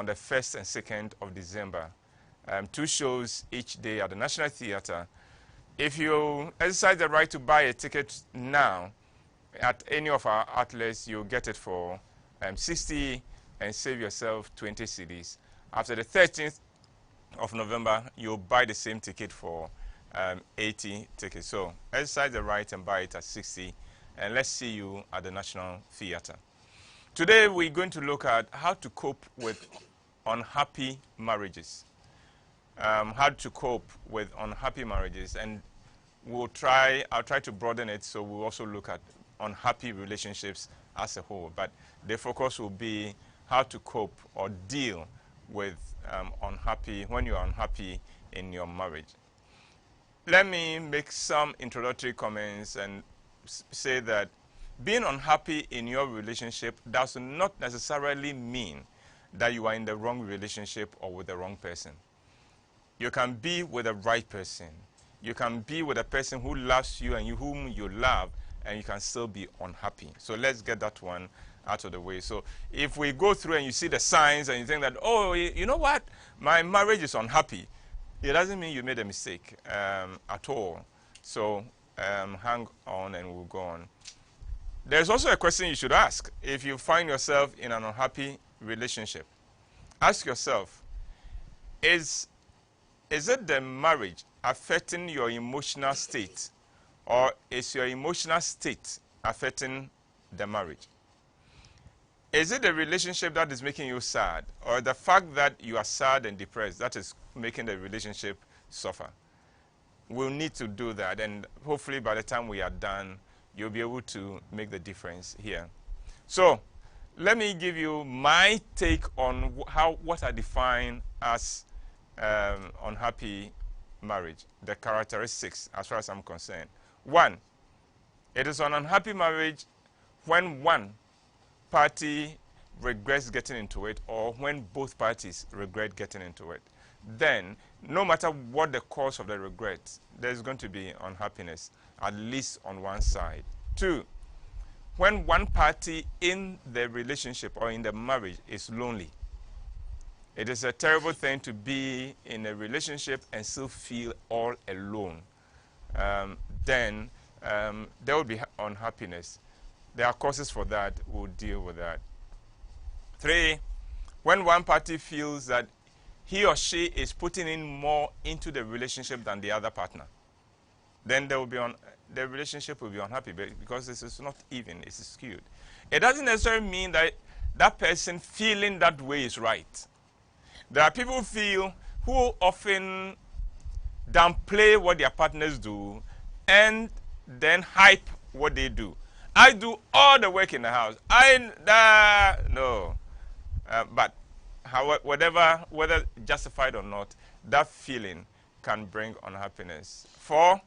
on the 1st and 2nd of December. 2 shows each day at the National Theatre. If you exercise the right to buy a ticket now at any of our outlets, you'll get it for 60 and save yourself 20 cedis. After the 13th of November, you'll buy the same ticket for 80 tickets. So exercise the right and buy it at 60, and let's see you at the National Theatre. Today we're going to look at how to cope with unhappy marriages. How to cope with unhappy marriages, and I'll try to broaden it, so we'll also look at unhappy relationships as a whole, but the focus will be how to cope or deal with when you're unhappy in your marriage. Let me make some introductory comments and say that being unhappy in your relationship does not necessarily mean that you are in the wrong relationship or with the wrong person. You can be with the right person. You can be with a person who loves you and whom you love, and you can still be unhappy. So let's get that one out of the way. So if we go through and you see the signs and you think that, oh, you know what, my marriage is unhappy, it doesn't mean you made a mistake at all. So hang on and we'll go on. There's also a question you should ask. If you find yourself in an unhappy relationship, ask yourself, is it the marriage affecting your emotional state, or is your emotional state affecting the marriage? Is it the relationship that is making you sad, or the fact that you are sad and depressed that is making the relationship suffer? We'll need to do that, and hopefully by the time we are done, you'll be able to make the difference here. So let me give you my take on what I define as unhappy marriage, the characteristics as far as I'm concerned. 1, it is an unhappy marriage when one party regrets getting into it, or when both parties regret getting into it. Then, no matter what the cause of the regret, there's going to be unhappiness, at least on one side. 2, when one party in the relationship or in the marriage is lonely. It is a terrible thing to be in a relationship and still feel all alone. Then there will be unhappiness. There are causes for that. We'll deal with that. 3, when one party feels that he or she is putting in more into the relationship than the other partner, then there will be the relationship will be unhappy because this is not even, it's skewed. It doesn't necessarily mean that that person feeling that way is right. There are people who often downplay what their partners do and then hype what they do. I do all the work in the house. But however, whether justified or not, that feeling can bring unhappiness. 4,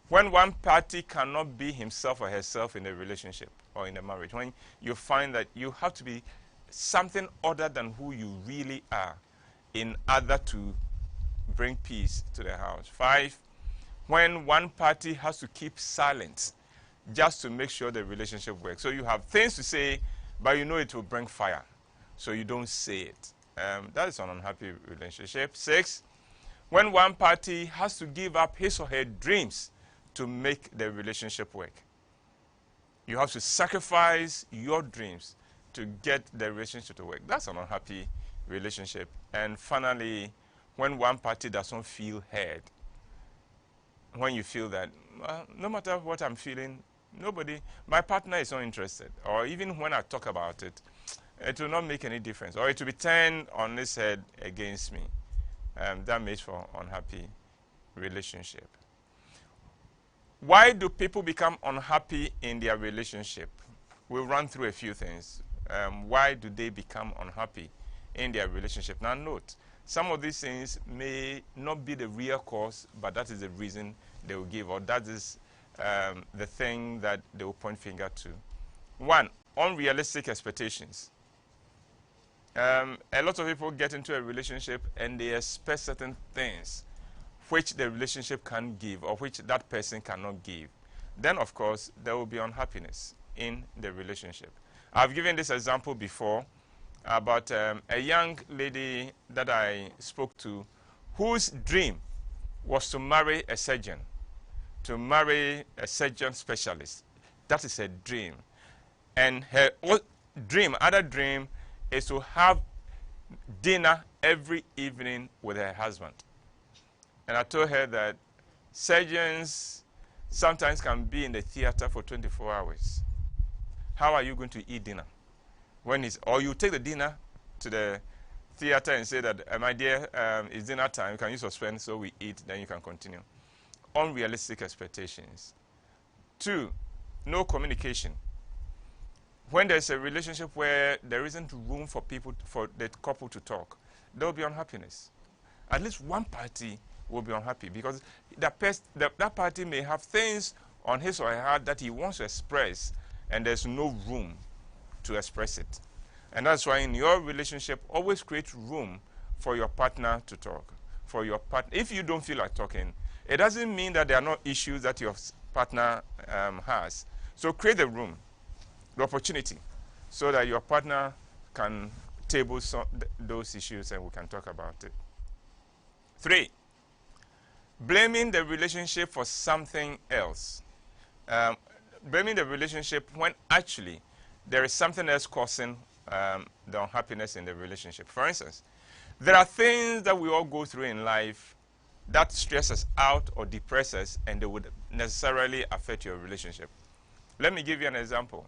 when one party cannot be himself or herself in a relationship or in a marriage, when you find that you have to be something other than who you really are in order to bring peace to the house. 5, when one party has to keep silent just to make sure the relationship works. So you have things to say, but you know it will bring fire, so you don't say it. That is an unhappy relationship. 6, when one party has to give up his or her dreams to make the relationship work. You have to sacrifice your dreams to get the relationship to work. That's an unhappy relationship. And finally, when one party doesn't feel heard. When you feel that, no matter what I'm feeling, my partner is not interested. Or even when I talk about it, it will not make any difference. Or it will be turned on its head against me. That makes for unhappy relationship. Why do people become unhappy in their relationship? We'll run through a few things. Why do they become unhappy in their relationship? Now note, some of these things may not be the real cause, but that is the reason they will give, or that is the thing that they will point finger to. 1, unrealistic expectations. A lot of people get into a relationship and they expect certain things which the relationship can give or which that person cannot give. Then, of course, there will be unhappiness in the relationship. I've given this example before. about a young lady that I spoke to whose dream was to marry a surgeon, to marry a surgeon specialist. That is her dream. And her other dream, is to have dinner every evening with her husband. And I told her that surgeons sometimes can be in the theater for 24 hours. How are you going to eat dinner? Or you take the dinner to the theater and say that, my dear, it's dinner time, can you suspend so we eat, then you can continue. Unrealistic expectations. 2, no communication. When there's a relationship where there isn't room for the couple to talk, there will be unhappiness. At least one party will be unhappy because that party may have things on his or her heart that he wants to express, and there's no room to express it. And that's why in your relationship, always create room for your partner to talk. If you don't feel like talking, it doesn't mean that there are no issues that your partner has. So create the room, the opportunity, so that your partner can table those issues and we can talk about it. 3, blaming the relationship for something else. Blaming the relationship when actually there is something else causing the unhappiness in the relationship. For instance, there are things that we all go through in life that stress us out or depress us, and they would necessarily affect your relationship. Let me give you an example.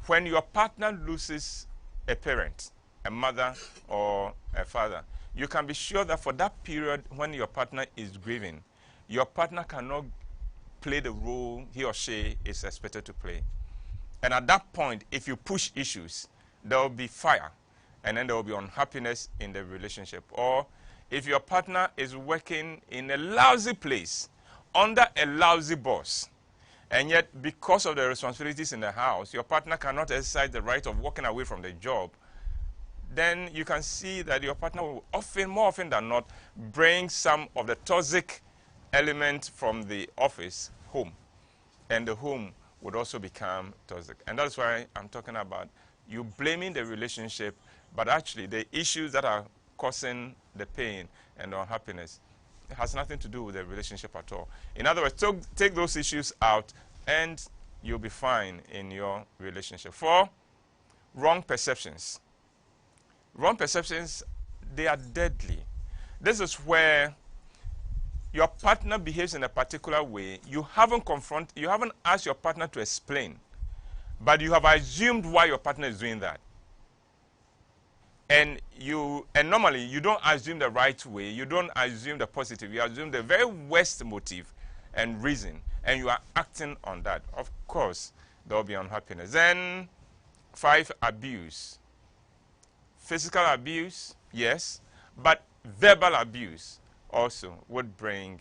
When your partner loses a parent, a mother or a father, you can be sure that for that period when your partner is grieving, your partner cannot play the role he or she is expected to play. And at that point, if you push issues, there will be fire, and then there will be unhappiness in the relationship. Or if your partner is working in a lousy place, under a lousy boss, and yet because of the responsibilities in the house, your partner cannot exercise the right of walking away from the job, then you can see that your partner will more often than not, bring some of the toxic element from the office home. And the home would also become toxic. And that's why I'm talking about you blaming the relationship, but actually the issues that are causing the pain and the unhappiness, it has nothing to do with the relationship at all. In other words, take those issues out and you'll be fine in your relationship. 4, wrong perceptions. Wrong perceptions, they are deadly. This is where your partner behaves in a particular way. You haven't asked your partner to explain, but you have assumed why your partner is doing that. And normally you don't assume the right way, you don't assume the positive, you assume the very worst motive and reason, and you are acting on that. Of course, there will be unhappiness. Then 5, abuse. Physical abuse, yes, but verbal abuse also would bring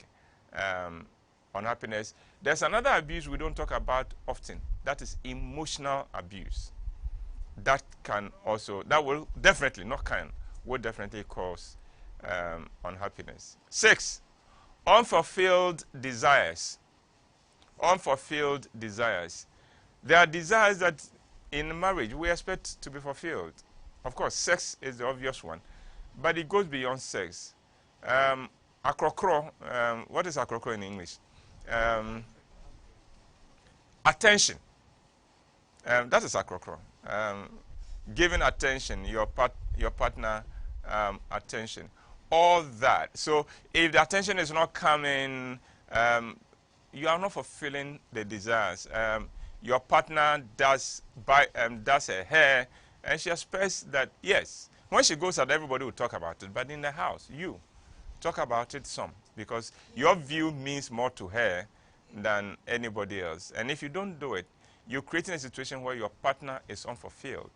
unhappiness. There's another abuse we don't talk about often. That is emotional abuse. That will definitely cause unhappiness. 6, unfulfilled desires. Unfulfilled desires. There are desires that in marriage we expect to be fulfilled. Of course, sex is the obvious one, but it goes beyond sex. Akrokro, what is akrokro in English? Attention. That is akrokro. Giving attention, your partner attention. All that. So if the attention is not coming, you are not fulfilling the desires. Your partner does her hair, and she expects that, yes, when she goes out, everybody will talk about it. But in the house, you talk about it some, because your view means more to her than anybody else. And if you don't do it, you're creating a situation where your partner is unfulfilled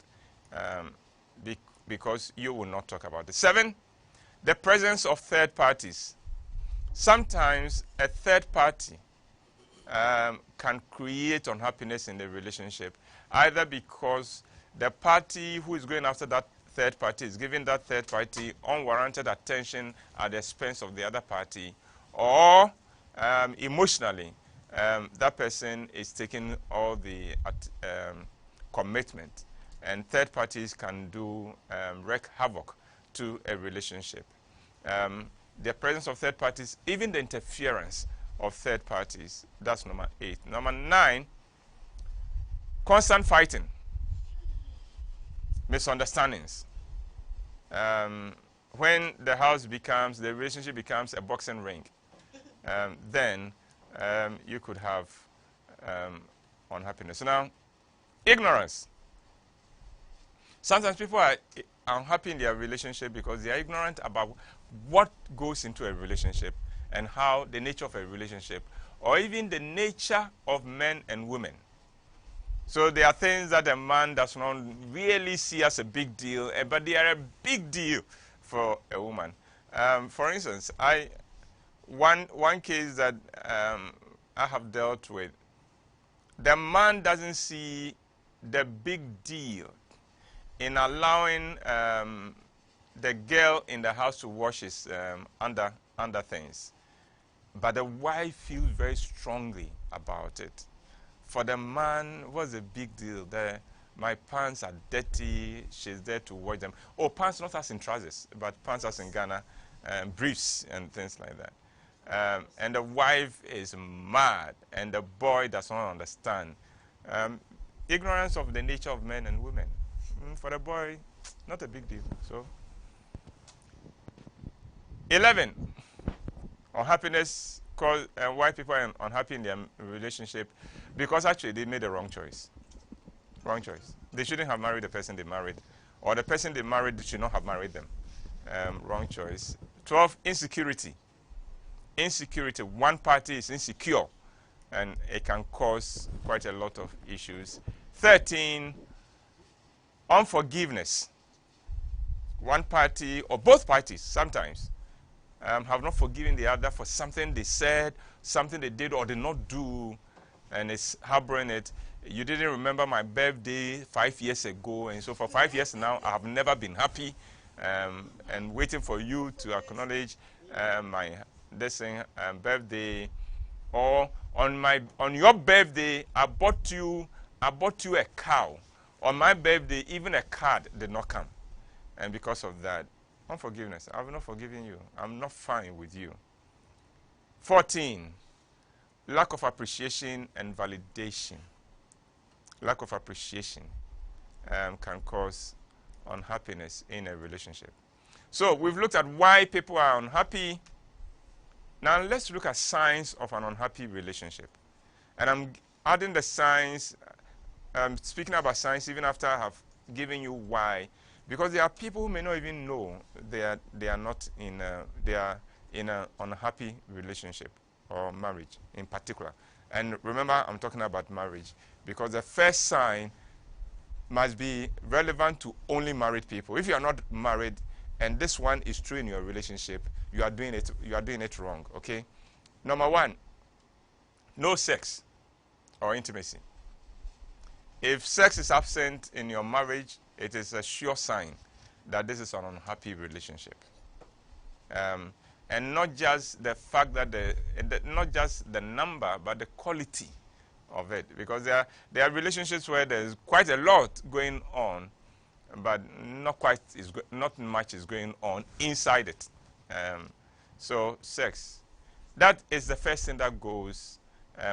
because you will not talk about it. 7, the presence of third parties. Sometimes a third party can create unhappiness in the relationship, either because the party who is going after that third party is giving that third party unwarranted attention at the expense of the other party, or emotionally, that person is taking all the commitment and third parties can do wreak havoc to a relationship. The presence of third parties, even the interference of third parties, that's number 8. Number 9, constant fighting, misunderstandings. When the relationship becomes a boxing ring, then you could have unhappiness. So now, ignorance. Sometimes people are unhappy in their relationship because they are ignorant about what goes into a relationship and how the nature of a relationship, or even the nature of men and women. So there are things that a man does not really see as a big deal, but they are a big deal for a woman. For instance, one case that I have dealt with, the man doesn't see the big deal in allowing the girl in the house to wash his under things. But the wife feels very strongly about it. For the man, what's the big deal? My pants are dirty, she's there to wash them. Oh, pants not as in trousers, but pants as in Ghana, briefs and things like that. And the wife is mad, and the boy does not understand. Ignorance of the nature of men and women. For the boy, not a big deal. So, 11, unhappiness. Why people are unhappy in their relationship, because actually they made the wrong choice. Wrong choice. They shouldn't have married the person they married, or the person they married should not have married them. Wrong choice. 12, insecurity. Insecurity. One party is insecure, and it can cause quite a lot of issues. 13, unforgiveness. One party, or both parties sometimes, have not forgiven the other for something they said, something they did or did not do, and it's harboring it. You didn't remember my birthday 5 years ago, and so for 5 years now, I have never been happy, and waiting for you to acknowledge my birthday. Or on your birthday, I bought you a cow. On my birthday, even a card did not come, and because of that, unforgiveness. I have not forgiven you. I'm not fine with you. 14, lack of appreciation and validation. Lack of appreciation can cause unhappiness in a relationship. So we've looked at why people are unhappy. Now let's look at signs of an unhappy relationship. And I'm adding the signs, speaking about signs even after I have given you why. Because there are people who may not even know they are in an unhappy relationship or marriage in particular. And remember, I'm talking about marriage, because the first sign must be relevant to only married people. If you are not married and this one is true in your relationship, you are doing it wrong. Okay. Number 1, no sex or intimacy. If sex is absent in your marriage, it is a sure sign that this is an unhappy relationship. And not just the fact that not just the number, but the quality of it. Because there are relationships where there's quite a lot going on, but not much is going on inside it. So sex, that is the first thing that goes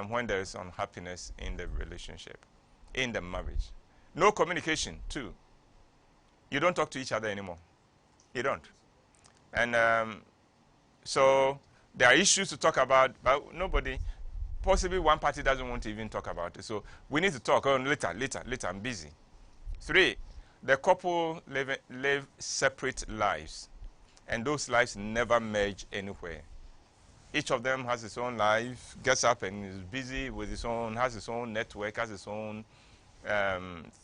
when there is unhappiness in the relationship, in the marriage. No communication, too. You don't talk to each other anymore. You don't. And so there are issues to talk about, but possibly one party doesn't want to even talk about it. So we need to talk. Oh, later, I'm busy. 3, the couple live separate lives, and those lives never merge anywhere. Each of them has his own life, gets up and is busy with has his own network, has his own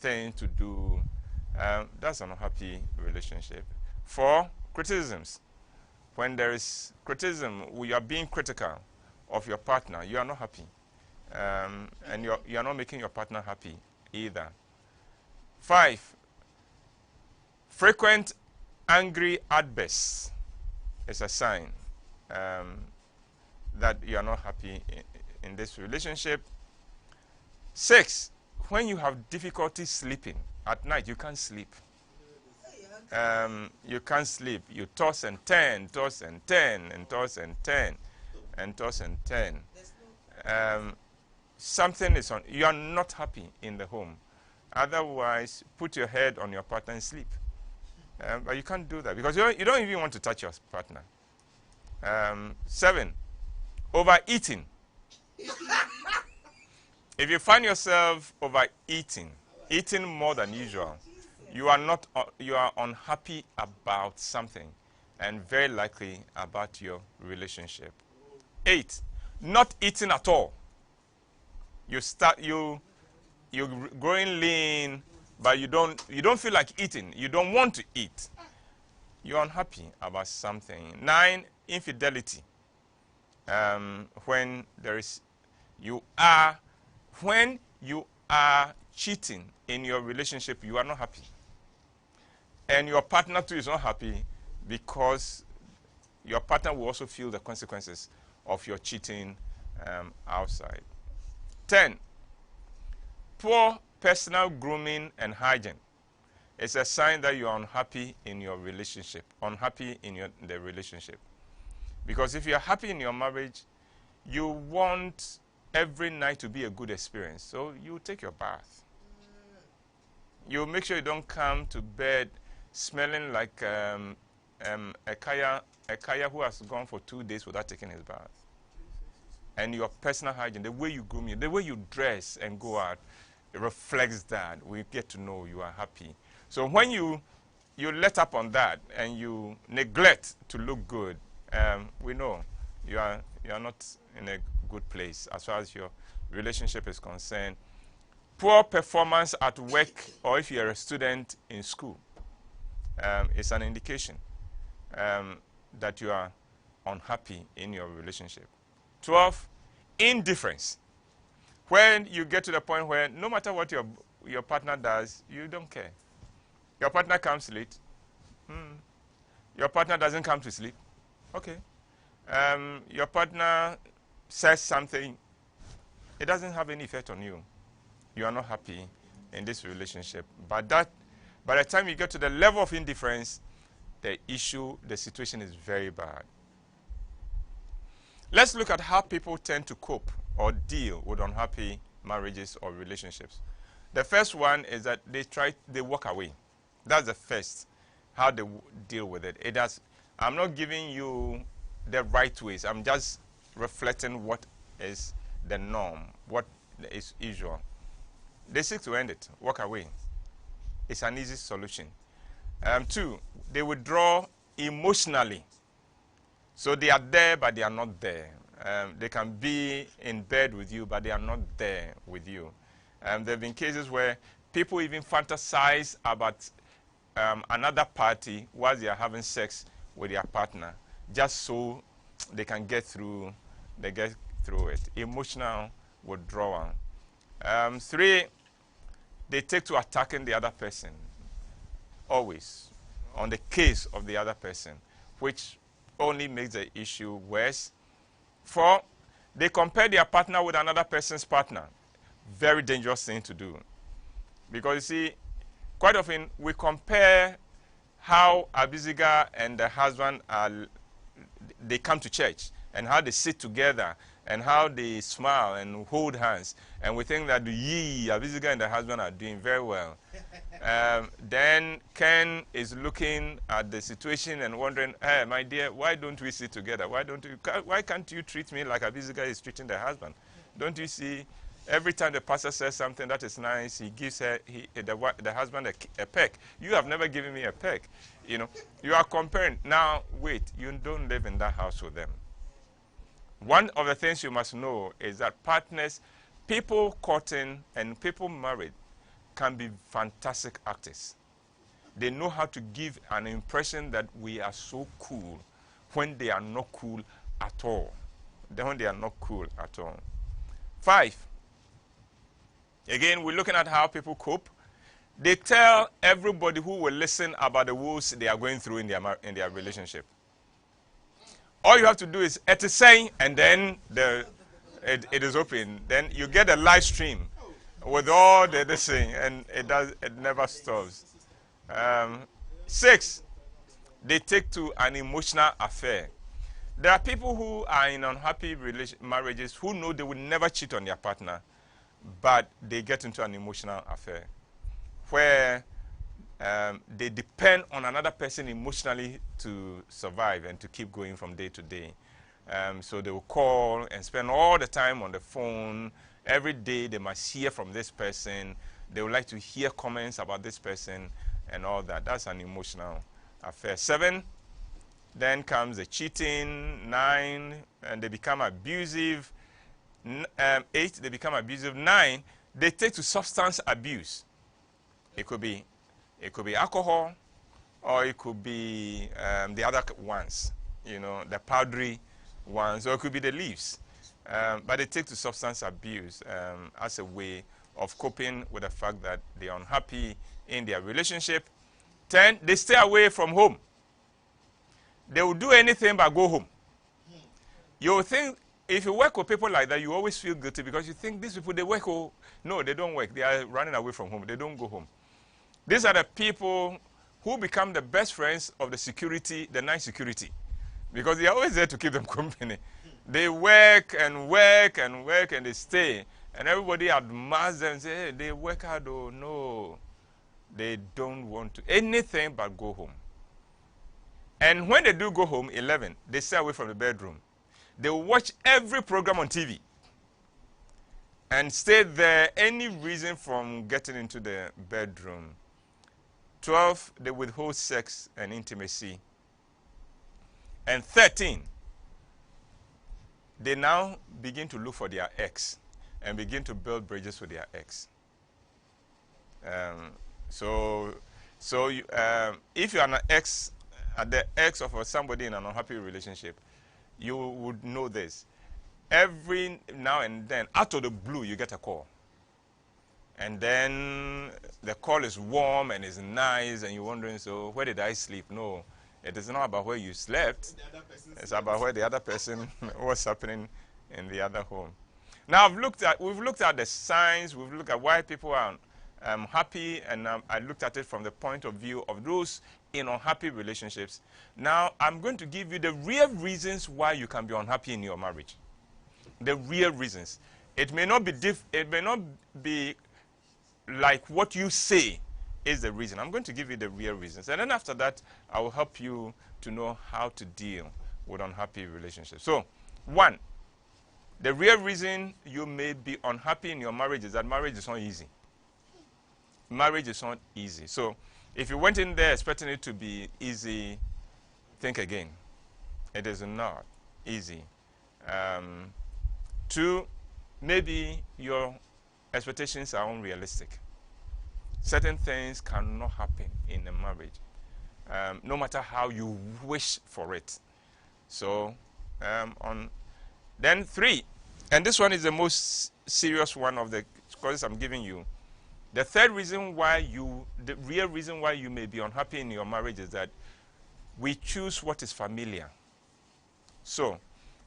thing to do. That's an unhappy relationship. 4, criticisms. When there is criticism, you are being critical of your partner, you are not happy. And you are not making your partner happy either. 5, frequent angry outbursts is a sign that you are not happy in this relationship. 6, when you have difficulty sleeping At night, you can't sleep. You can't sleep. You toss and turn, toss and turn, and toss and turn, and toss and turn. Something is on. You are not happy in the home. Otherwise, put your head on your partner and sleep. But you can't do that because you don't even want to touch your partner. 7, overeating. If you find yourself overeating, eating more than usual, you are unhappy about something, and very likely about your relationship. 8, not eating at all. You're growing lean, but you don't feel like eating. You don't want to eat. You're unhappy about something. 9, infidelity. When you are cheating in your relationship, you are not happy. And your partner too is not happy because your partner will also feel the consequences of your cheating outside. 10, poor personal grooming and hygiene. It's a sign that you are unhappy in your relationship, unhappy in the relationship. Because if you are happy in your marriage, you want every night to be a good experience. So you take your bath. You make sure you don't come to bed smelling like a kaya who has gone for 2 days without taking his bath. And your personal hygiene, the way you groom you, the way you dress and go out, it reflects that. We get to know you are happy. So when you let up on that and you neglect to look good, we know you are not in a good place as far as your relationship is concerned. Poor performance at work, or if you're a student in school, is an indication that you are unhappy in your relationship. 12, indifference. When you get to the point where no matter what your partner does, you don't care. Your partner comes late. Your partner doesn't come to sleep. Okay. Your partner says something. It doesn't have any effect on you. You are not happy in this relationship. But by the time you get to the level of indifference, the situation is very bad. Let's look at how people tend to cope or deal with unhappy marriages or relationships. The first one is that they walk away. That's the first, how they deal with it. I'm not giving you the right ways. I'm just reflecting what is the norm, what is usual. They seek to end it, walk away. It's an easy solution. 2, they withdraw emotionally. So they are there, but they are not there. They can be in bed with you, but they are not there with you. There have been cases where people even fantasize about another party while they are having sex with their partner, just so they can get through it. Emotional withdrawal. 3, they take to attacking the other person, always on the case of the other person, which only makes the issue worse. 4, they compare their partner with another person's partner. Very dangerous thing to do. Because you see, quite often we compare how Abiziga and the husband they come to church and how they sit together and how they smile and hold hands. And we think that Abiziga and the husband are doing very well. Then Ken is looking at the situation and wondering, hey, my dear, why don't we sit together? Why can't you treat me like Abiziga is treating the husband? Don't you see, every time the pastor says something that is nice, he gives the husband a peck. You have never given me a peck. You are comparing. Now, wait, you don't live in that house with them. One of the things you must know is that people courting and people married can be fantastic actors. They know how to give an impression that we are so cool when they are not cool at all. When they are not cool at all. 5, again, we're looking at how people cope. They tell everybody who will listen about the woes they are going through in their relationship. All you have to do is say, and then it is open. Then you get a live stream with all the this thing, and it never stops. 6, they take to an emotional affair. There are people who are in unhappy marriages who know they will never cheat on their partner, but they get into an emotional affair where they depend on another person emotionally to survive and to keep going from day to day. So they will call and spend all the time on the phone. Every day they must hear from this person. They would like to hear comments about this person and all that. That's an emotional affair. 7, then comes the cheating. 9, and they become abusive. 8, they become abusive. 9, they take to substance abuse. It could be alcohol, or it could be the other ones, the powdery ones, or it could be the leaves. But they take to substance abuse as a way of coping with the fact that they are unhappy in their relationship. 10, they stay away from home. They will do anything but go home. You will think, if you work with people like that, you always feel guilty because you think these people, they work. No, they don't work. They are running away from home. They don't go home. These are the people who become the best friends of the security, the night security, because they are always there to keep them company. They work and work and work and they stay. And everybody admires them and say, hey, they work hard. Oh, no. They don't want to anything but go home. And when they do go home, 11, they stay away from the bedroom. They watch every program on TV and stay there, any reason from getting into the bedroom. 12, they withhold sex and intimacy. And 13, they now begin to look for their ex and begin to build bridges with their ex. If you're an ex, the ex of somebody in an unhappy relationship, you would know this. Every now and then, out of the blue, you get a call. And then the call is warm and is nice, and you're wondering, so where did I sleep? No, it is not about where you slept. It's about where the other person, what's happening in the other home. Now, we've looked at the signs, we've looked at why people are happy, and I looked at it from the point of view of those in unhappy relationships. Now, I'm going to give you the real reasons why you can be unhappy in your marriage. The real reasons. It may not be like what you say is the reason. I'm going to give you the real reasons. And then after that, I will help you to know how to deal with unhappy relationships. So, 1, the real reason you may be unhappy in your marriage is that marriage is not easy. Marriage is not easy. So, if you went in there expecting it to be easy, think again. It is not easy. 2, maybe your expectations are unrealistic. Certain things cannot happen in a marriage, no matter how you wish for it. So, then 3, and this one is the most serious one of the causes I'm giving you. The third reason why the real reason why you may be unhappy in your marriage is that we choose what is familiar. So,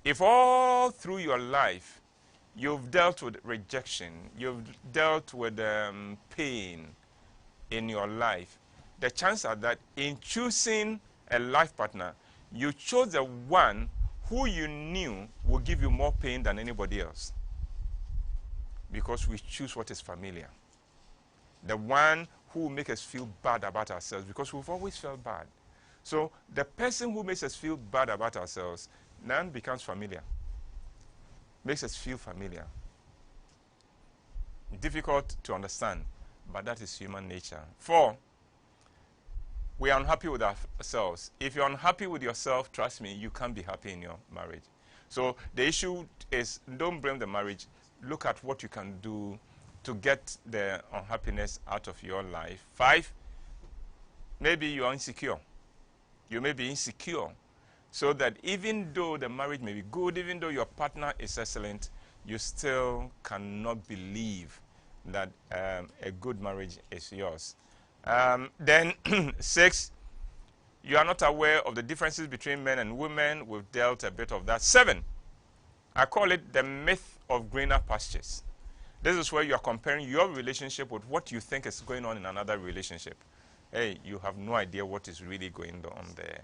if all through your life you've dealt with rejection, you've dealt with pain in your life, the chances are that in choosing a life partner, you chose the one who you knew will give you more pain than anybody else. Because we choose what is familiar. The one who will make us feel bad about ourselves, because we've always felt bad. So the person who makes us feel bad about ourselves now becomes familiar. Makes us feel familiar. Difficult to understand, but that is human nature. 4, we are unhappy with ourselves. If you're unhappy with yourself, trust me, you can't be happy in your marriage. So the issue is, don't blame the marriage. Look at what you can do to get the unhappiness out of your life. 5, maybe you are insecure. You may be insecure. So that even though the marriage may be good, even though your partner is excellent, you still cannot believe that a good marriage is yours. Then 6, you are not aware of the differences between men and women. We've dealt a bit of that. 7, I call it the myth of greener pastures. This is where you are comparing your relationship with what you think is going on in another relationship. Hey, you have no idea what is really going on there.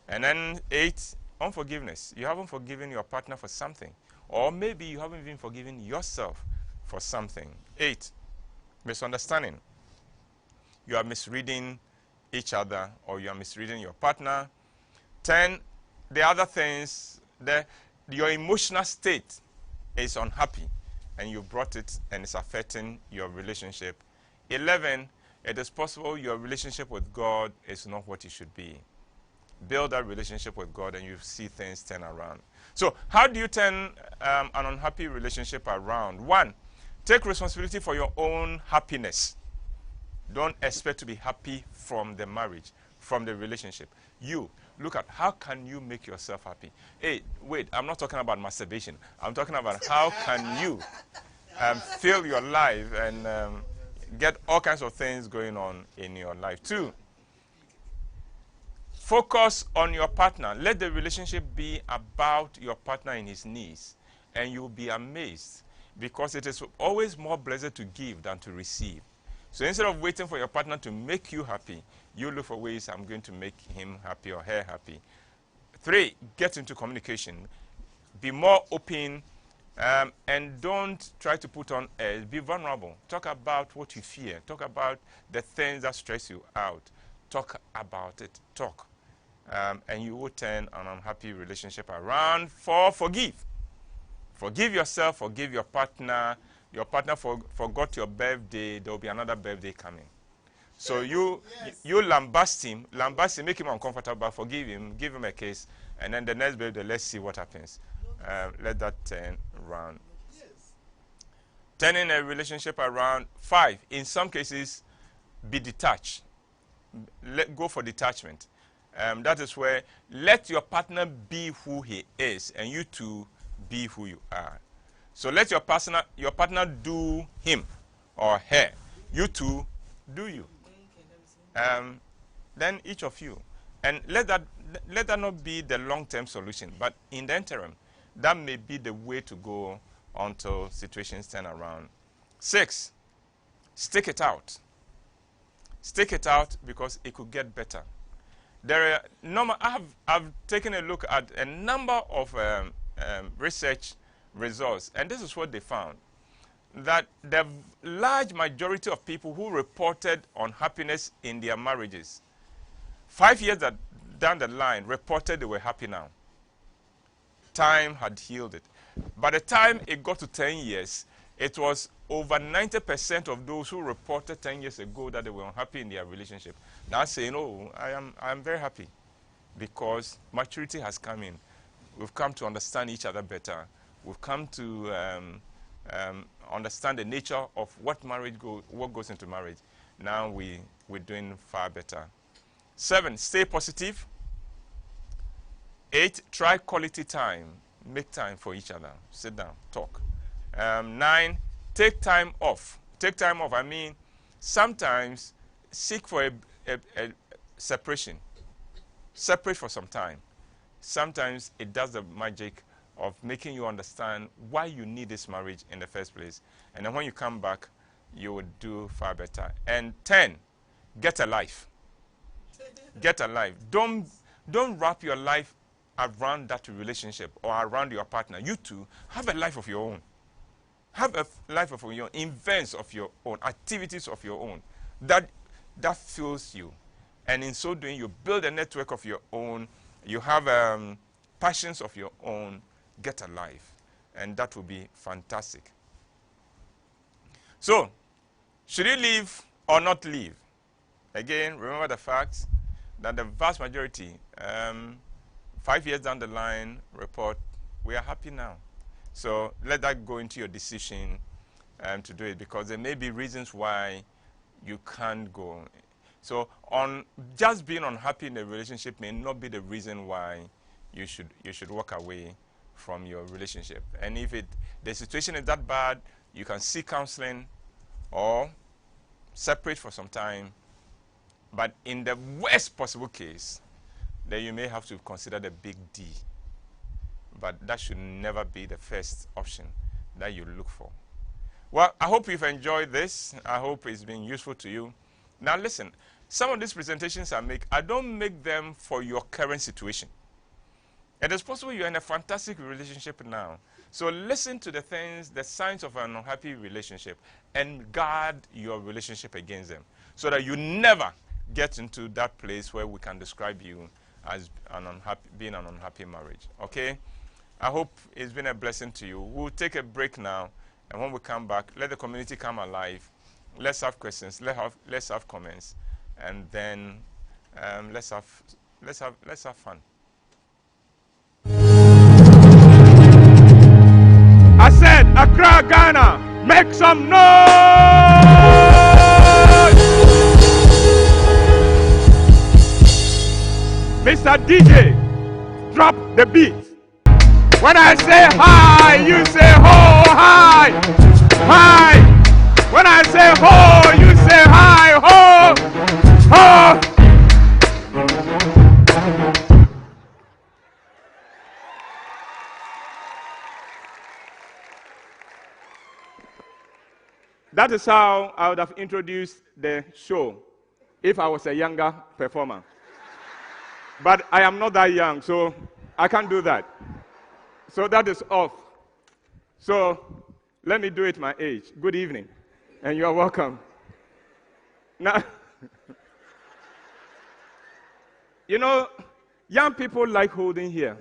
And then 8, unforgiveness. You haven't forgiven your partner for something. Or maybe you haven't even forgiven yourself for something. 8, misunderstanding. You are misreading each other, or you are misreading your partner. 10, the other things, your emotional state is unhappy, and you brought it, and it's affecting your relationship. 11, it is possible your relationship with God is not what it should be. Build that relationship with God, and you see things turn around. So how do you turn an unhappy relationship around? 1, take responsibility for your own happiness. Don't expect to be happy from the marriage, from the relationship. You look at how can you make yourself happy. Hey, wait, I'm not talking about masturbation. I'm talking about how can you fill your life and get all kinds of things going on in your life. 2, focus on your partner. Let the relationship be about your partner and his needs, and you'll be amazed, because it is always more blessed to give than to receive. So instead of waiting for your partner to make you happy, you look for ways I'm going to make him happy or her happy. 3, get into communication. Be more open, and don't try to put on airs. Be vulnerable. Talk about what you fear. Talk about the things that stress you out. Talk about it. Talk. And you will turn an unhappy relationship around. 4, forgive. Forgive yourself. Forgive your partner. Your partner forgot your birthday. There will be another birthday coming. So you lambast him, make him uncomfortable, but forgive him, give him a kiss, and then the next birthday, let's see what happens. Let that turn around. Turning a relationship around. 5, in some cases, be detached. Go for detachment. That is where let your partner be who he is, and you two be who you are. So let your partner do him or her. You two do you. Then each of you. And let that not be the long-term solution, but in the interim, that may be the way to go until situations turn around. 6, stick it out. Stick it out, because it could get better. I've taken a look at a number of research results, and this is what they found. That the large majority of people who reported unhappiness in their marriages, 5 years down the line, reported they were happy now. Time had healed it. By the time it got to 10 years, it was over 90% of those who reported 10 years ago that they were unhappy in their relationship now saying, oh, I am very happy, because maturity has come in. We've come to understand each other better. We've come to understand the nature of what goes into marriage. Now we're doing far better. 7, stay positive. 8, try quality time. Make time for each other. Sit down, talk. 9, take time off. Take time off. I mean, sometimes seek for a separation. Separate for some time. Sometimes it does the magic of making you understand why you need this marriage in the first place. And then when you come back, you will do far better. And 10, get a life. Get a life. Don't wrap your life around that relationship or around your partner. You two have a life of your own. Have a life of your own, events of your own, activities of your own. That fills you. And in so doing, you build a network of your own. You have passions of your own. Get a life. And that will be fantastic. So, should you leave or not leave? Again, remember the fact that the vast majority, 5 years down the line, report, we are happy now. So let that go into your decision to do it, because there may be reasons why you can't go. So just being unhappy in a relationship may not be the reason why you should walk away from your relationship. And if the situation is that bad, you can seek counseling or separate for some time. But in the worst possible case, then you may have to consider the big D. But that should never be the first option that you look for. Well, I hope you've enjoyed this. I hope it's been useful to you. Now listen, some of these presentations I don't make them for your current situation. It is possible you're in a fantastic relationship now. So listen to the things, the signs of an unhappy relationship, and guard your relationship against them, so that you never get into that place where we can describe you as being an unhappy marriage. Okay? I hope it's been a blessing to you. We'll take a break now, and when we come back, let the community come alive. Let's have questions. Let's have comments, and then let's have fun. I said, Accra, Ghana, make some noise! Mr. DJ, drop the beat. When I say hi, you say ho, hi, hi. When I say ho, you say hi, ho, ho. That is how I would have introduced the show if I was a younger performer. But I am not that young, so I can't do that. So that is off. So let me do it my age. Good evening, and you're welcome. Now, you know, young people like holding here.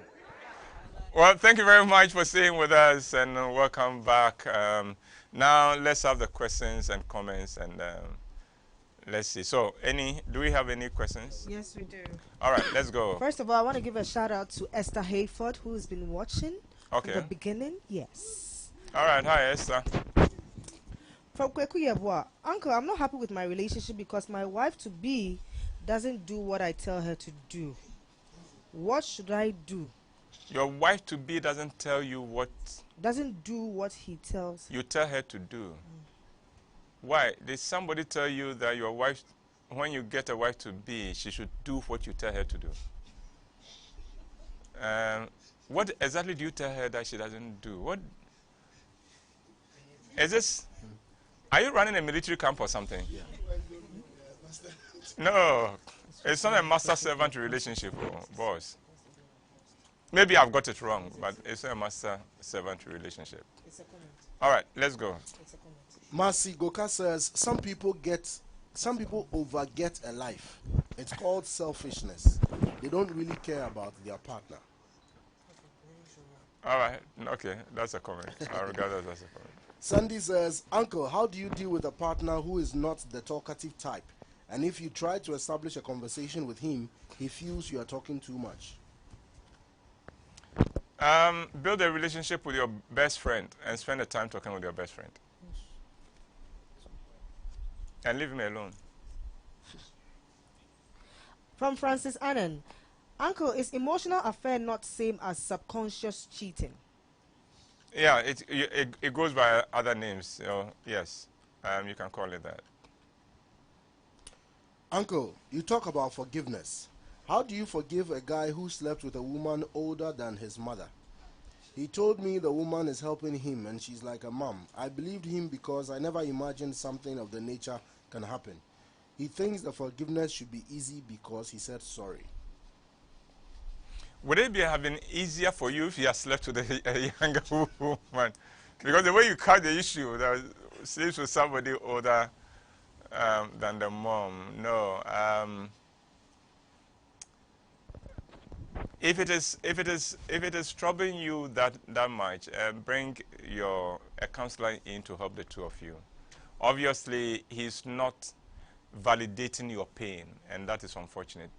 Well, thank you very much for staying with us, and welcome back. Now, let's have the questions and comments, and let's see. So, do we have any questions? Yes, we do. All right, let's go. First of all, I want to give a shout out to Esther Hayford, who has been watching from the beginning. Yes. All right, hi, Esther. From Kwekuyebwa, Uncle, I'm not happy with my relationship because my wife-to-be doesn't do what I tell her to do. What should I do? Your wife-to-be doesn't tell you what... Doesn't do what he tells... You tell her to do. Why? Did somebody tell you that your wife, when you get a wife-to-be, she should do what you tell her to do? What exactly do you tell her that she doesn't do? What is this? Are you running a military camp or something? Yeah. No, it's not a master-servant relationship, boss. Maybe I've got it wrong, but it's not a master-servant relationship. All right, let's go. Marcy Goka says some people overget a life. It's called selfishness. They don't really care about their partner. All right, okay, that's a comment. I regard that as a comment. Sandy says, Uncle, how do you deal with a partner who is not the talkative type? And if you try to establish a conversation with him, he feels you are talking too much. Build a relationship with your best friend and spend the time talking with your best friend. And leave me alone. From Francis Annan, Uncle, is emotional affair not same as subconscious cheating? Yeah, it goes by other names. So yes, you can call it that. Uncle, you talk about forgiveness. How do you forgive a guy who slept with a woman older than his mother? He told me the woman is helping him and she's like a mom. I believed him because I never imagined something of the nature can happen. He thinks the forgiveness should be easy because he said sorry. Would it have been easier for you if you had slept with a younger woman? Because the way you cut the issue, that sleeps with somebody older than the mom. No. If it is troubling you that much, bring a counselor in to help the two of you. Obviously, he's not validating your pain, and that is unfortunate.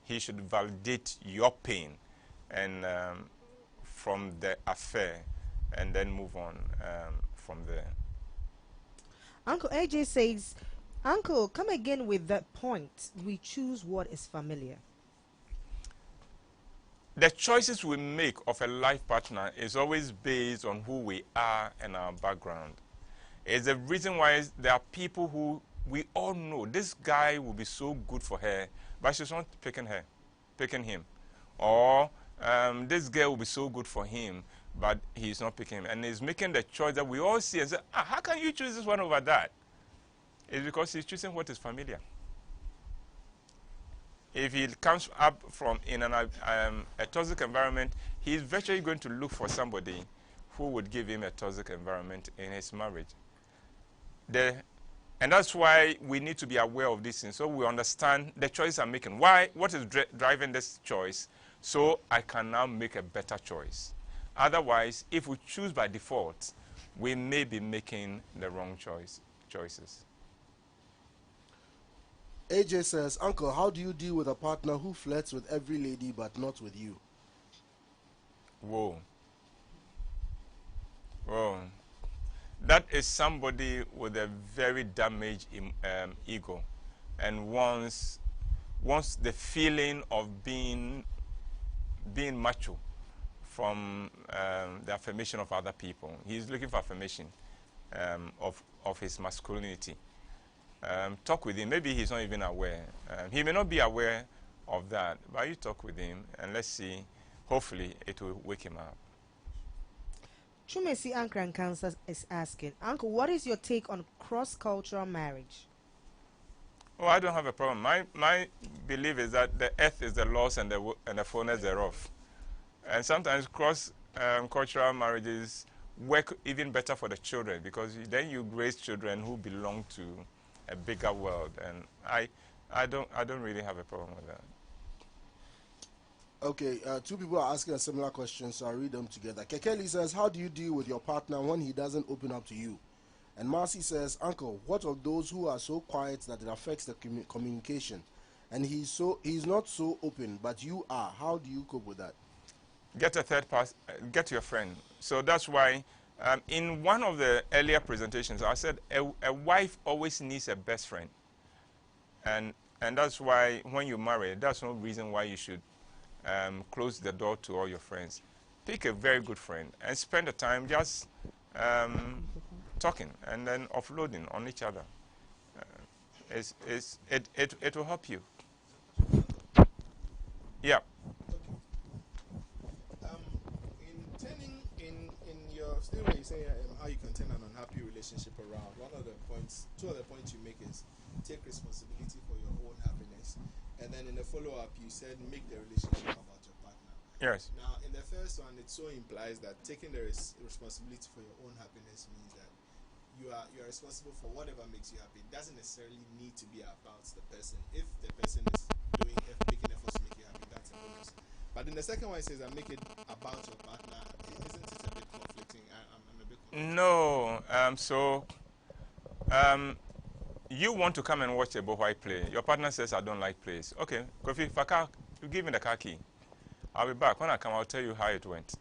He should validate your pain and from the affair, and then move on from there. Uncle AJ says, Uncle, come again with that point. We choose what is familiar. The choices we make of a life partner is always based on who we are and our background. It's the reason why there are people who we all know this guy will be so good for her, but she's not picking him. Or this girl will be so good for him, but he's not picking him. And he's making the choice that we all see and say, how can you choose this one over that? It's because he's choosing what is familiar. If he comes up from in a toxic environment, he's virtually going to look for somebody who would give him a toxic environment in his marriage. And that's why we need to be aware of these things, so we understand the choice I'm making. Why? What is driving this choice? So I can now make a better choice. Otherwise, if we choose by default, we may be making the wrong choices. AJ says, Uncle, how do you deal with a partner who flirts with every lady but not with you? Whoa. Whoa. That is somebody with a very damaged ego and wants the feeling of being macho from the affirmation of other people. He's looking for affirmation of his masculinity. Talk with him. Maybe he's not even aware. He may not be aware of that, but you talk with him and let's see. Hopefully, it will wake him up. Chumesi Ankran Kansas is asking, Uncle, what is your take on cross-cultural marriage? Oh, I don't have a problem. My belief is that the earth is the laws and the fullness thereof. And sometimes cross-cultural marriages work even better for the children because then you raise children who belong to a bigger world. And I don't really have a problem with that. Okay, two people are asking a similar question, so I'll read them together. Kekeli says, how do you deal with your partner when he doesn't open up to you? And Marcy says, Uncle, what of those who are so quiet that it affects the communication? And he's not so open, but you are. How do you cope with that? Get a third person, get your friend. So that's why in one of the earlier presentations, I said a wife always needs a best friend. And that's why when you marry, that's no reason why you should close the door to all your friends. Pick a very good friend and spend the time just talking and then offloading on each other. It will help you. Yeah. In your statement, you say how you can turn an unhappy relationship around. Two of the points you make is take responsibility for your own happiness, and then in the follow-up, you said make the relationship about your partner. Yes. Now, in the first one, it so implies that taking the responsibility for your own happiness means that you are responsible for whatever makes you happy. It doesn't necessarily need to be about the person. If the person is making efforts to make you happy, that's a bonus. But in the second one, it says that make it about your partner. Isn't it a bit conflicting? I'm a bit conflicted. No. You want to come and watch a WHYTE play. Your partner says, I don't like plays. Okay, Kofi, you give me the car key. I'll be back. When I come, I'll tell you how it went.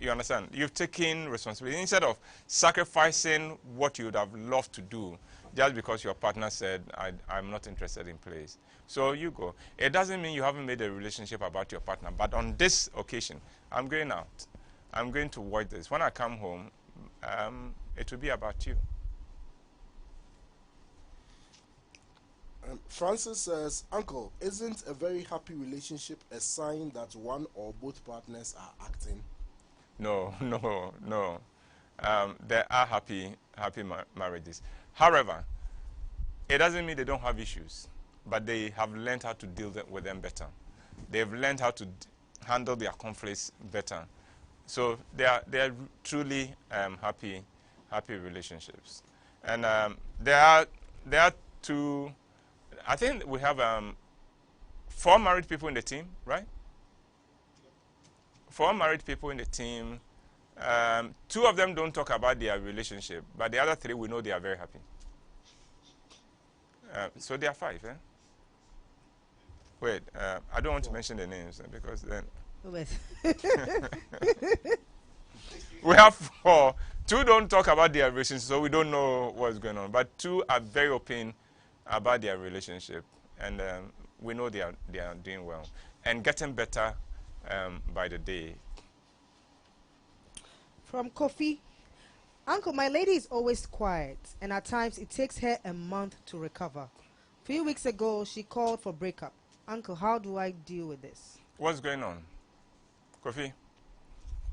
You understand? You've taken responsibility. Instead of sacrificing what you would have loved to do just because your partner said, I'm not interested in plays. So you go. It doesn't mean you haven't made a relationship about your partner. But on this occasion, I'm going out. I'm going to watch this. When I come home, it will be about you. Francis says, Uncle, isn't a very happy relationship a sign that one or both partners are acting? No. There are happy marriages. However, it doesn't mean they don't have issues, but they have learned how to deal with them better. They've learned how to handle their conflicts better. So they are truly happy relationships. And there are two. I think we have 4 married people in the team, right? 4 married people in the team. 2 of them don't talk about their relationship, but the other 3 we know they are very happy. So there are 5, eh? Wait, I don't want to mention the names because then we have 4. 2 don't talk about their relationship, so we don't know what's going on. But 2 are very open about their relationship, and we know they are doing well and getting better by the day. From Kofi, Uncle, my lady is always quiet, and at times it takes her a month to recover. A few weeks ago, she called for breakup. Uncle, how do I deal with this? What's going on? Kofi,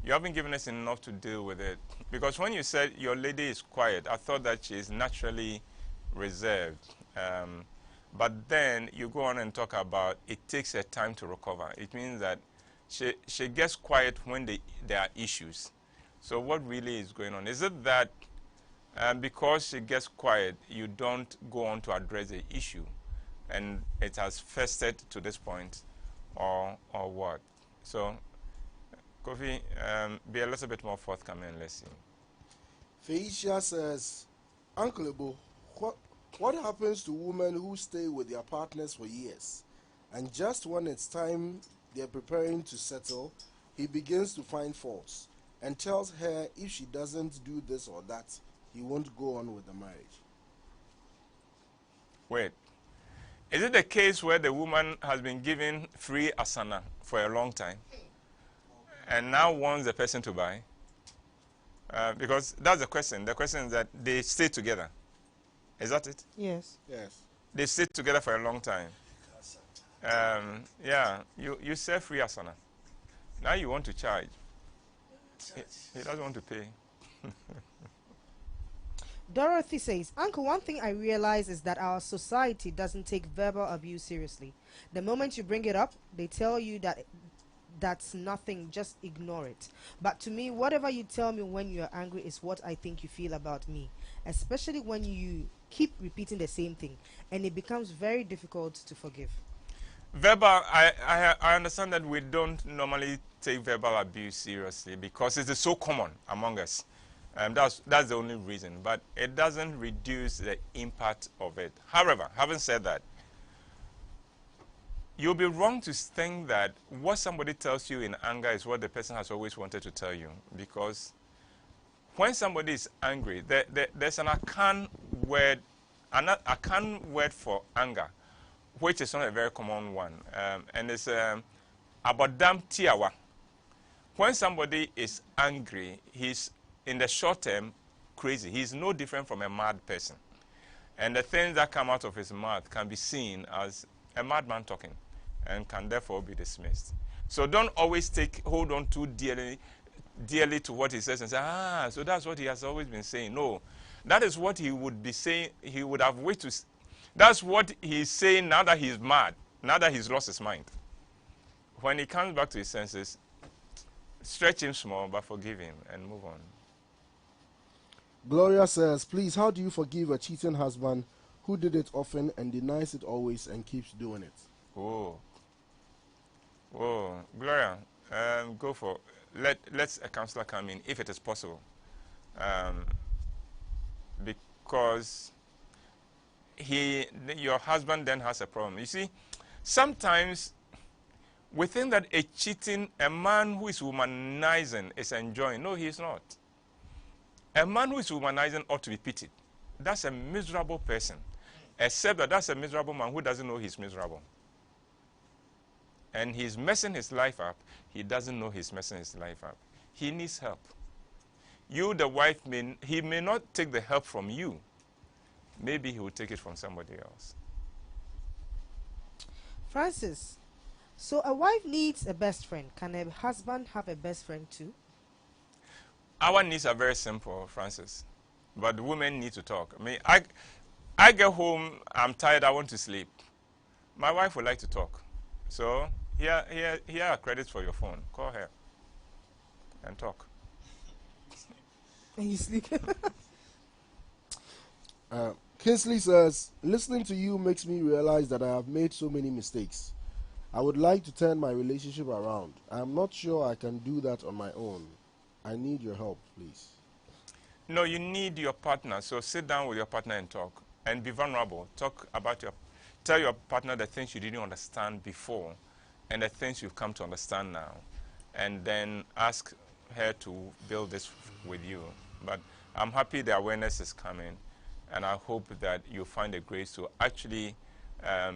you haven't given us enough to deal with it. Because when you said your lady is quiet, I thought that she is naturally reserved. But then you go on and talk about it takes her time to recover. It means that she gets quiet when there are issues. So what really is going on? Is it that because she gets quiet, you don't go on to address the issue, and it has festered to this point, or what? So, Kofi, be a little bit more forthcoming. Let's see. Feisha says, Uncle Ebo, what happens to women who stay with their partners for years, and just when it's time they're preparing to settle, he begins to find faults and tells her if she doesn't do this or that, he won't go on with the marriage? Wait. Is it the case where the woman has been given free asana for a long time and now wants the person to buy? Because that's the question. The question is that they stay together. Is that it? Yes. Yes. They stay together for a long time. Yeah, you sell free asana. Now you want to charge. He doesn't want to pay. Dorothy says, Uncle, one thing I realize is that our society doesn't take verbal abuse seriously. The moment you bring it up, they tell you that that's nothing, just ignore it. But to me, whatever you tell me when you're angry is what I think you feel about me, especially when you keep repeating the same thing, and it becomes very difficult to forgive. Verbal, I understand that we don't normally take verbal abuse seriously because it is so common among us. That's the only reason, but it doesn't reduce the impact of it. However, having said that, you'll be wrong to think that what somebody tells you in anger is what the person has always wanted to tell you, because when somebody is angry, there's an Akan word for anger, which is not a very common one, and it's abodam tiawa. When somebody is angry, he's in the short term crazy. He's no different from a mad person, and the things that come out of his mouth can be seen as a madman talking, and can therefore be dismissed. So don't always hold on too dearly to what he says and say, so that's what he has always been saying. No, that is what he would be saying. He would have waited to. That's what he's saying now that he's mad, now that he's lost his mind. When he comes back to his senses, stretch him small, but forgive him and move on. Gloria says, please, how do you forgive a cheating husband who did it often and denies it always and keeps doing it? Oh, Gloria, go for. Let a counselor come in if it is possible, because your husband then has a problem. You see, sometimes we think that a man who is womanizing is enjoying. No, he is not. A man who is womanizing ought to be pitied. That's a miserable person, except that that's a miserable man who doesn't know he's miserable. And he's messing his life up. He doesn't know he's messing his life up. He needs help. You, the wife, he may not take the help from you. Maybe he will take it from somebody else. Francis, so a wife needs a best friend. Can a husband have a best friend too? Our needs are very simple, Francis. But women need to talk. I get home, I'm tired, I want to sleep. My wife would like to talk. So here are credits for your phone. Call her and talk. And you sleep. Kinsley says, listening to you makes me realize that I have made so many mistakes. I would like to turn my relationship around. I am not sure I can do that on my own. I need your help, please. No, you need your partner. So sit down with your partner and talk. And be vulnerable. Tell your partner the things you didn't understand before and the things you've come to understand now. And then ask her to build this with you. But I'm happy the awareness is coming. And I hope that you'll find the grace to actually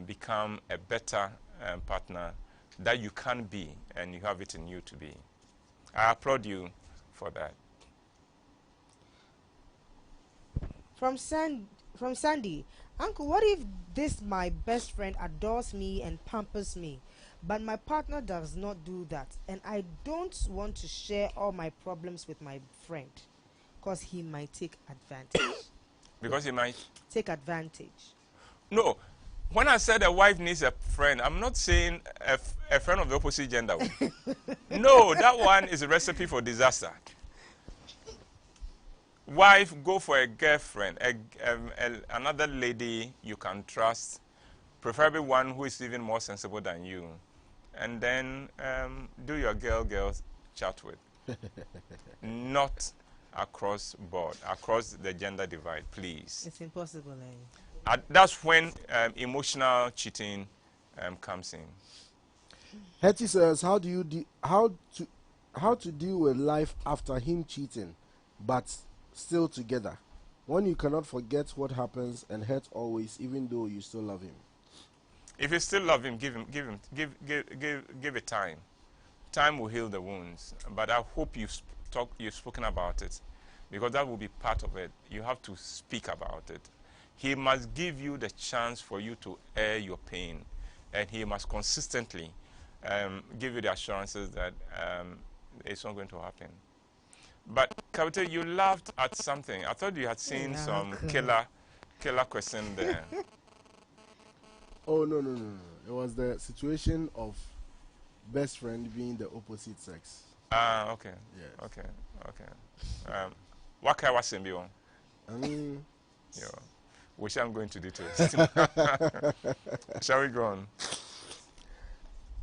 become a better partner that you can be and you have it in you to be. I applaud you for that. From Sandy, Uncle, what if this my best friend adores me and pampers me, But my partner does not do that, and I don't want to share all my problems with my friend because he might take advantage. Because he might. Take advantage. No. When I said a wife needs a friend, I'm not saying a friend of the opposite gender. No, that one is a recipe for disaster. Wife, go for a girlfriend, another lady you can trust, preferably one who is even more sensible than you. And then do your girl chat with. Not across board, across the gender divide, please. It's impossible, eh? That's when emotional cheating comes in. Hetty says, how to deal with life after him cheating, but still together? When you cannot forget what happens and hurt always, even though you still love him. If you still love him, give it time. Time will heal the wounds. But I hope you've spoken about it, because that will be part of it. You have to speak about it. He must give you the chance for you to air your pain, and he must consistently give you the assurances that it's not going to happen. But Kabute, you laughed at something. I thought you had seen some killer question there. Oh, no. It was the situation of best friend being the opposite sex. Ah, okay. Yes. Okay. What kind of symbio? Yeah. Which I'm going to details. Shall we go on?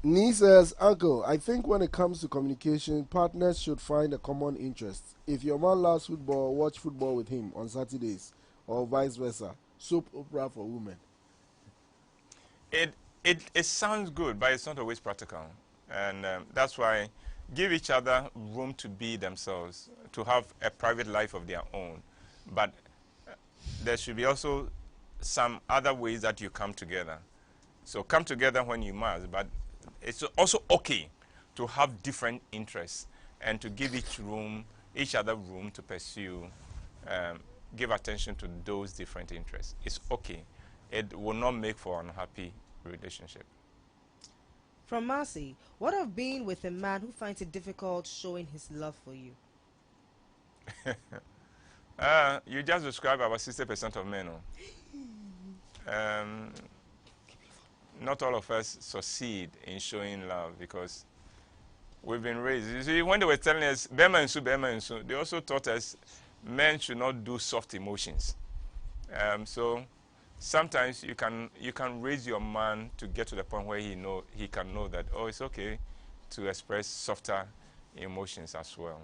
Nee says, Uncle, I think when it comes to communication, partners should find a common interest. If your man loves football, watch football with him on Saturdays, or vice versa. Soap opera for women. It sounds good, but it's not always practical. And that's why give each other room to be themselves, to have a private life of their own. But there should be also some other ways that you come together. So come together when you must, but it's also okay to have different interests and to give each other room to pursue, give attention to those different interests. It's okay. It will not make for an unhappy relationship. From Marcy, what of being with a man who finds it difficult showing his love for you? You just described about 60% of men. Not all of us succeed in showing love because we've been raised. You see, when they were telling us, Bema and Su, they also taught us men should not do soft emotions. So sometimes you can raise your man to get to the point where he can know that, oh, it's okay to express softer emotions as well.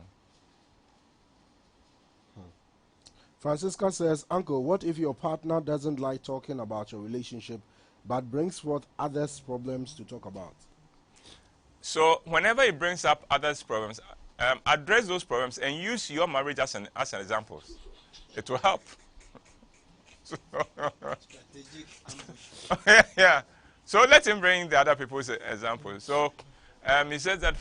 Francisca says, Uncle, what if your partner doesn't like talking about your relationship but brings forth others' problems to talk about? So whenever he brings up others' problems, address those problems and use your marriage as an example. It will help. Yeah. So let him bring the other people's examples. So he says that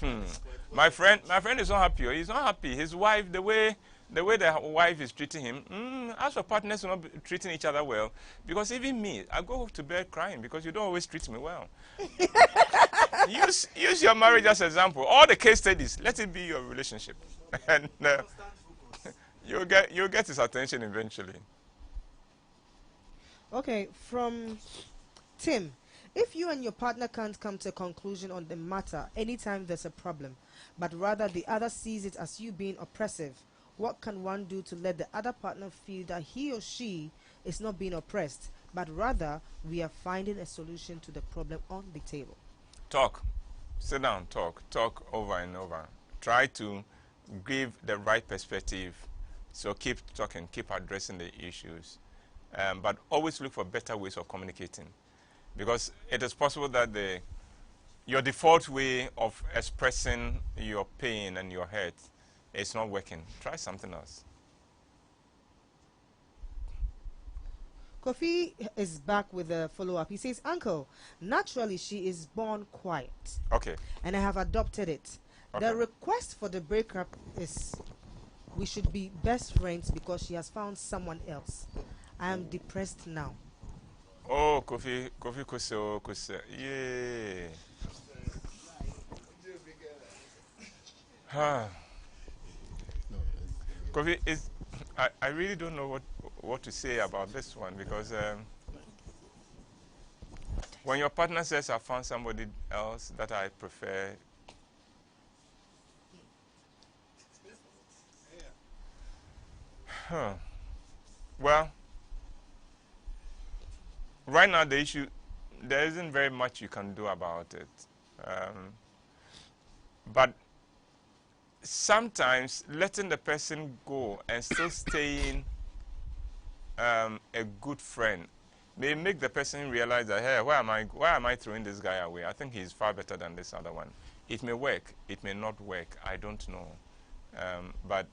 my friend is not happy. He's not happy. His wife, the way the wife is treating him, as for partners, not treating each other well. Because even me, I go to bed crying because you don't always treat me well. Use your marriage as an example. All the case studies, let it be your relationship, and you'll get his attention eventually. Okay, from Tim. If you and your partner can't come to a conclusion on the matter anytime there's a problem, but rather the other sees it as you being oppressive, what can one do to let the other partner feel that he or she is not being oppressed, but rather we are finding a solution to the problem on the table? Talk. Sit down, talk over and over. Try to give the right perspective. So keep talking, keep addressing the issues. But always look for better ways of communicating. Because it is possible that your default way of expressing your pain and your hurt is not working. Try something else. Kofi is back with a follow-up. He says, Uncle, naturally she is born quiet. Okay. And I have adopted it. Okay. The request for the breakup is we should be best friends because she has found someone else. I am depressed now. Oh, Kofi Kose. Yeah. Ah. Kofi, I really don't know what to say about this one because when your partner says, I found somebody else that I prefer, well, right now the issue, there isn't very much you can do about it. But sometimes letting the person go and still staying a good friend may make the person realize that, hey, why am I throwing this guy away? I think he's far better than this other one. It may work, it may not work, I don't know. But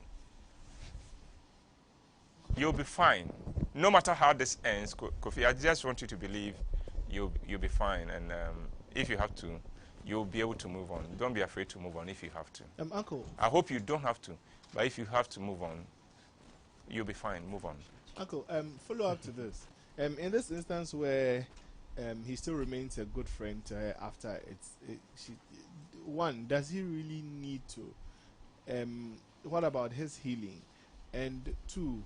you'll be fine. No matter how this ends, Kofi, I just want you to believe you'll be fine. And if you have to, you'll be able to move on. Don't be afraid to move on if you have to. Uncle. I hope you don't have to, but if you have to move on, you'll be fine. Move on. Uncle, follow up to this. In this instance where he still remains a good friend to her after does he really need to? What about his healing? And two,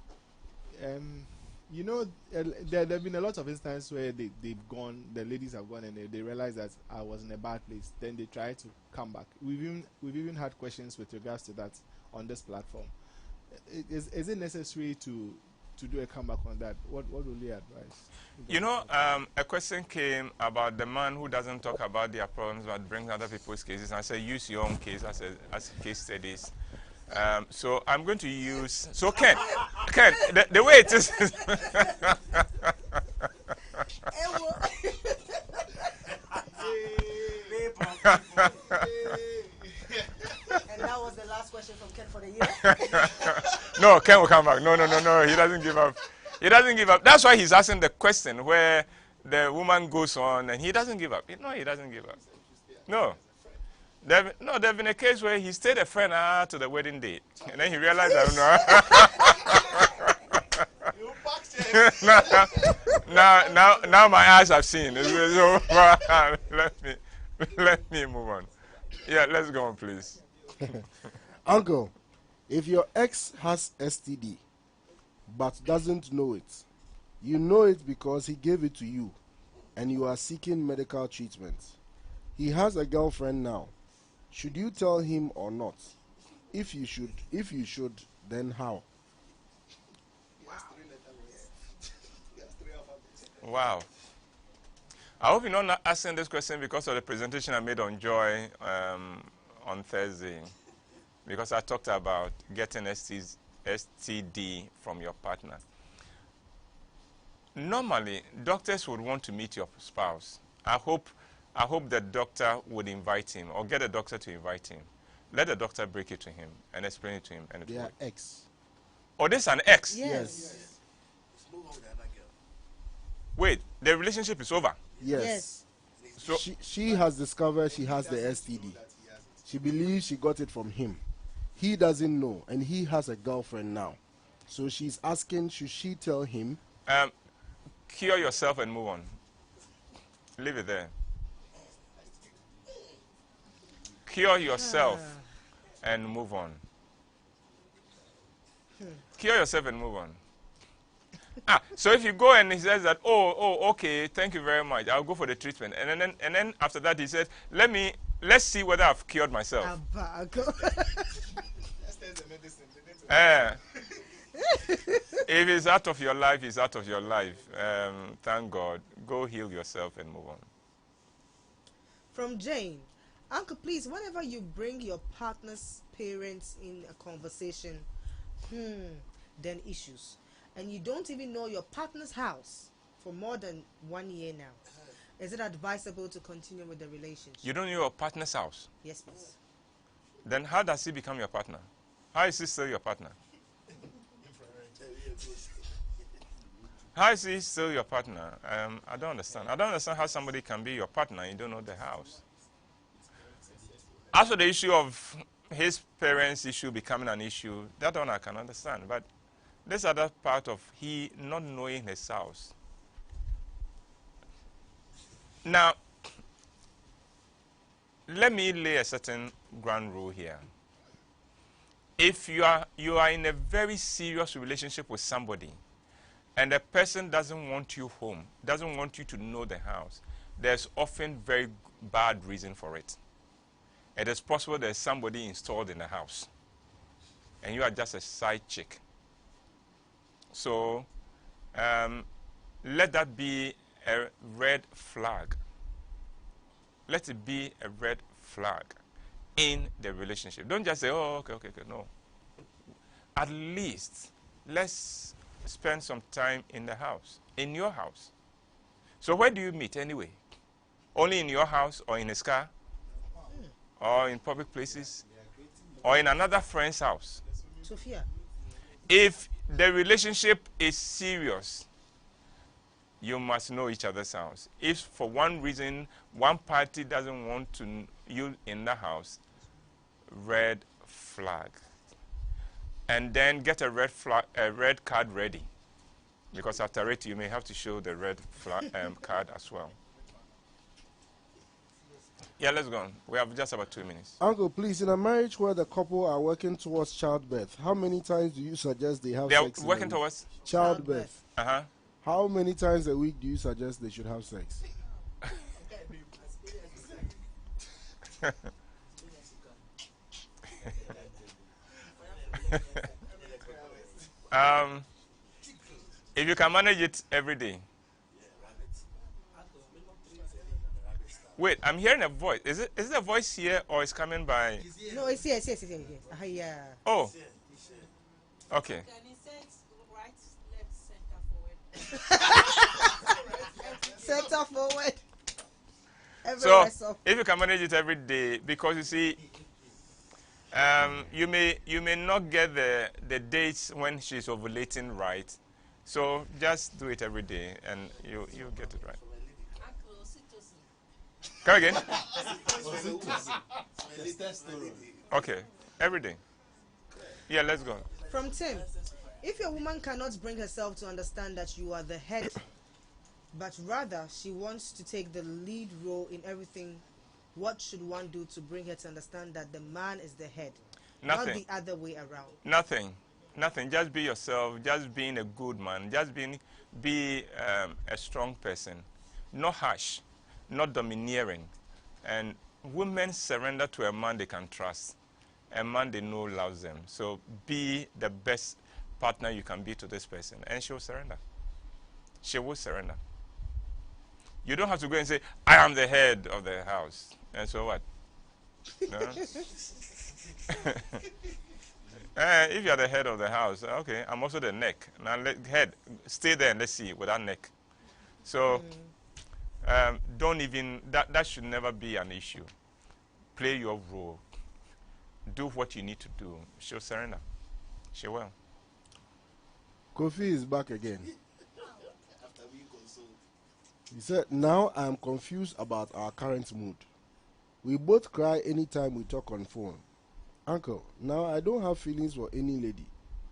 there have been a lot of instances where they've gone, the ladies have gone, and they realize that I was in a bad place. Then they try to come back. We've even had questions with regards to that on this platform. Is it necessary to do a comeback on that? What will you advise? A question came about the man who doesn't talk about their problems but brings other people's cases. And I said, use your own case as case studies. So I'm going to use. So Ken, the way it is. And that was the last question from Ken for the year. No, Ken will come back. No. He doesn't give up. He doesn't give up. That's why he's asking the question where the woman goes on and he doesn't give up. No, he doesn't give up. No. There's been a case where he stayed a friend to the wedding date. And then he realized now my eyes have seen. So, let me move on. Yeah, let's go on, please. Uncle, if your ex has STD but doesn't know it, you know it because he gave it to you and you are seeking medical treatment. He has a girlfriend now. Should you tell him or not? If you should, then how? Wow. I hope you're not asking this question because of the presentation I made on Joy on Thursday. Because I talked about getting STD from your partner. Normally, doctors would want to meet your spouse. I hope the doctor would invite him or get a doctor to invite him. Let the doctor break it to him and explain it to him. And they are ex. Oh, this is an ex? Yes. Wait, the relationship is over? Yes. So she has discovered she has the STD. She believes she got it from him. He doesn't know, and he has a girlfriend now. So she's asking, should she tell him? Cure yourself and move on. Leave it there. Cure yourself and move on. Cure yourself and move on. So if you go and he says that, okay, thank you very much, I'll go for the treatment, and then after that he says, let's see whether I've cured myself. If it's out of your life, it's out of your life. Thank God. Go heal yourself and move on. From Jane, Uncle, please, whenever you bring your partner's parents in a conversation, then issues, and you don't even know your partner's house for more than 1 year now, is it advisable to continue with the relationship? You don't know your partner's house? Yes, please. Then how does he become your partner? How is he still your partner? How is he still your partner? I don't understand. I don't understand how somebody can be your partner and you don't know the house. As for the issue of his parents' issue becoming an issue, that one I can understand. But this other part of he not knowing his house. Now, let me lay a certain ground rule here. If you are in a very serious relationship with somebody, and the person doesn't want you home, doesn't want you to know the house, there's often very bad reason for it. It is possible there's somebody installed in the house, and you are just a side chick. So let that be a red flag. Let it be a red flag in the relationship. Don't just say, oh, okay, no. At least let's spend some time in the house, in your house. So where do you meet anyway? Only in your house or in his car? Or in public places? Or in another friend's house? Sophia. If the relationship is serious, you must know each other's house. If for one reason one party doesn't want you in the house, red flag. And then get a red card ready, because after it you may have to show the red card as well. Yeah, let's go on. We have just about 2 minutes. Uncle, please, in a marriage where the couple are working towards childbirth, how many times do you suggest they have sex? They are working towards childbirth. Uh-huh. How many times a week do you suggest they should have sex? If you can manage it every day. Wait, I'm hearing a voice. Is it a voice here or is coming by? No, it's here. Yeah. Oh. Okay. Can you say right, left, Center forward. So if you can manage it every day, because you see, you may not get the dates when she's ovulating right. So just do it every day and you get it right. Come again? Okay, every day. Yeah, let's go. From Tim, if your woman cannot bring herself to understand that you are the head, but rather she wants to take the lead role in everything, what should one do to bring her to understand that the man is the head? Nothing. Not the other way around. Nothing. Just be yourself. Just being a good man. Just be a strong person. Not harsh. Not domineering. And women surrender to a man they can trust. A man they know loves them. So be the best partner you can be to this person. And she will surrender. She will surrender. You don't have to go and say, I am the head of the house. And so what? No? If you are the head of the house, okay, I'm also the neck. Now, head, stay there and let's see with that neck. So, don't even, that should never be an issue. Play your role. Do what you need to do. She'll surrender. She will. Kofi is back again. He said, now I'm confused about our current mood. We both cry anytime we talk on phone. Uncle, now I don't have feelings for any lady.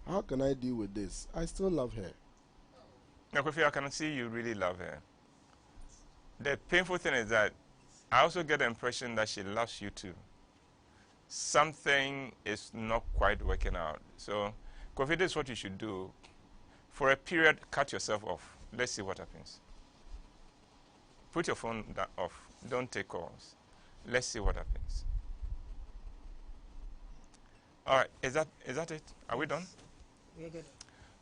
How can I deal with this? I still love her. Now, Kofi, I can see you really love her. The painful thing is that I also get the impression that she loves you too. Something is not quite working out. So, Kofi, this is what you should do. For a period, cut yourself off. Let's see what happens. Put your phone off. Don't take calls. Let's see what happens. All right, is that it? Are we done? We're good.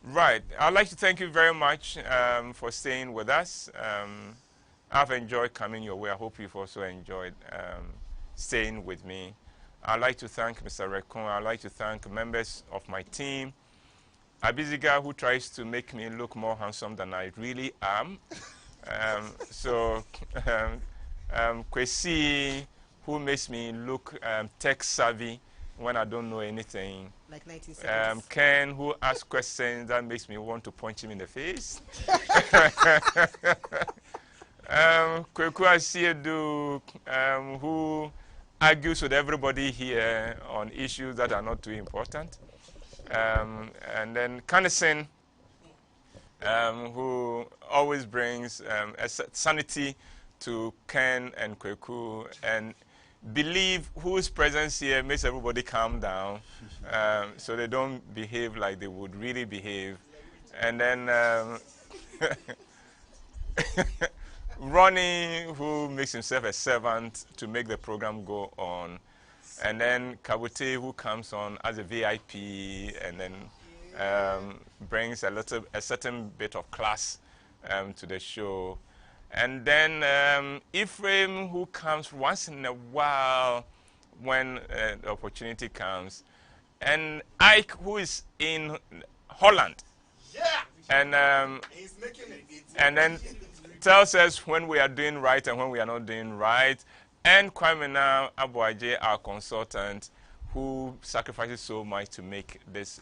Right. I'd like to thank you very much for staying with us. I've enjoyed coming your way. I hope you've also enjoyed staying with me. I'd like to thank Mr. Rekon. I'd like to thank members of my team. A busy guy who tries to make me look more handsome than I really am. Kwesi, who makes me look tech savvy when I don't know anything. Like 1970s. Ken, who asks questions that makes me want to punch him in the face. Kweku Asiedu, who argues with everybody here on issues that are not too important. And then Kanison, who always brings sanity to Ken and Kweku, and believe whose presence here makes everybody calm down, so they don't behave like they would really behave. And then Ronnie, who makes himself a servant to make the program go on. And then Kabute, who comes on as a VIP and then brings a certain bit of class to the show. And then Ephraim, who comes once in a while when the opportunity comes. And Ike, who is in Holland. Yeah. And He's making it. and then tells us when we are doing right and when we are not doing right. And Kwamena Abuaje, our consultant, who sacrifices so much to make this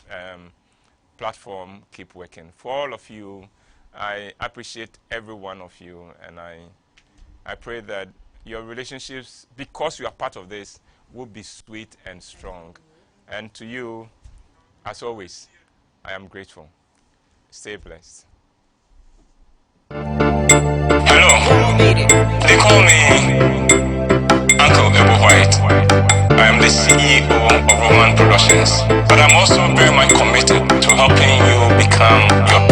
platform keep working. For all of you, I appreciate every one of you, and I pray that your relationships, because you are part of this, will be sweet and strong. And to you, as always, I am grateful. Stay blessed. Hello. They call me Uncle WHYTE. I am the CEO of Roman Productions, but I'm also very much committed to helping you become your